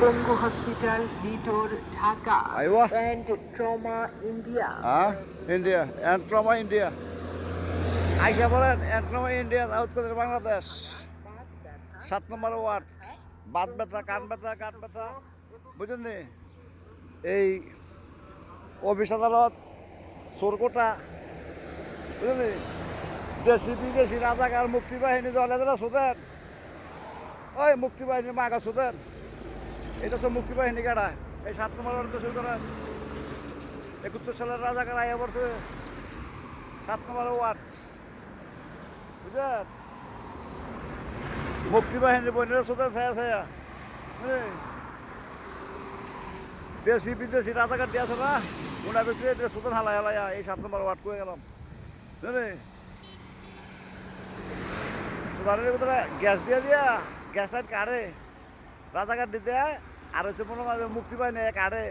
পঙ্গু হসপিটাল লিডোর Dhaka Aywa. and trauma India India and trauma India আইসা বলেন and trauma India South Korea Bangladesh 7 number ward বাত ব্যথা কান ব্যথা কাঠ ব্যথা বুঝলেন নি? এই অফিস আদালত সোরকোটা বুঝলেন নি? দেশি বিদেশি রাজাকার মুক্তিবাহিনী দলে যারা সুদেন ওই মুক্তিবাহিনীর মাগা সুদেন এটা সব মুক্তিবাহিনী কাটা এই 7 নম্বর ওয়ার্ড দেশের ধরেন 71 সালের রাজাকার আয়া পড়ছে 7 নম্বর ওয়ার্ড বুঝলেন? মুক্তিবাহিনীর বইনেরা সুদেন ছায়া ছায়া দেশি বিদেশি রাজাকার দিয়ে আছে না ওনার ভিতরে সুদেন হালাই হালাইয়া এই 7 নম্বর ওয়ার্ড করে গেলাম বুঝলেন? সুদানের ভিতরে গ্যাস দিয়ে দিয়া গ্যাস লাইট কাটে রাজাকার দিতে আর হচ্ছে মনে হয় মুক্তিবাহিনী কাটে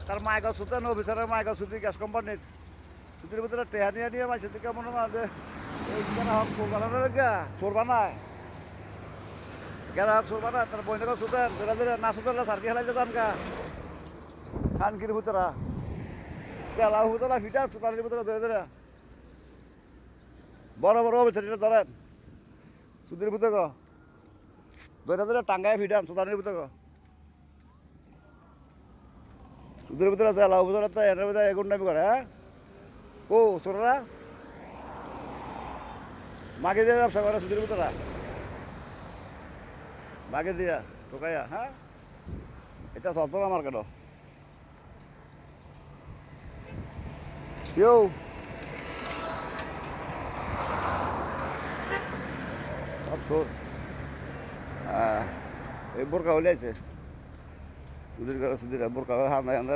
তার মায়গা সুতেন অফিসারের মায়গা সুতি গ্যাস কোম্পানির সুতির ভিতরে টেহা নিয়ে নিয়ে মাসের দিকে মনে হয় যে চোর বানানোর গা চোর বানায় গেরা হোক চোর বানায় তার বইনাকে সুতেন ধীরে ধীরে না সুতেন সার্কি খেলাই যেতাম গা খানকির ভিতরা চেলা হুতলা ফিটা সুতানের ভিতরে ধীরে ধীরে বড় বড় অফিসারিটা ধরেন সুদের ভিতরে ধরে ধরে টাঙ্গায় ফিটান সুতানের ভিতরে সুদের ভিতরে আছে আল্লাহ বুঝলে তো এর ভিতরে এগুন টাইম করে হ্যাঁ ও সোরা মাকে দিয়ে ব্যবসা করে সুদের ভিতরে মাকে দিয়া টোকাইয়া হ্যাঁ এটা চলতো না মার্কেটও কেউ সব সোর এই বোরকা হলে আছে সুদের করে সুদের বোরকা হান্দা হান্দা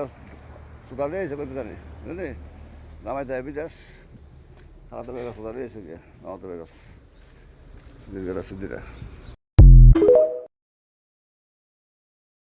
সুদালে এসে করতে জানি বুঝলি জামাই দেয় বিদেশ খারাপ বেগাস সুদালে এসে গিয়ে আমার তো বেগাস সুদের করে সুদিরা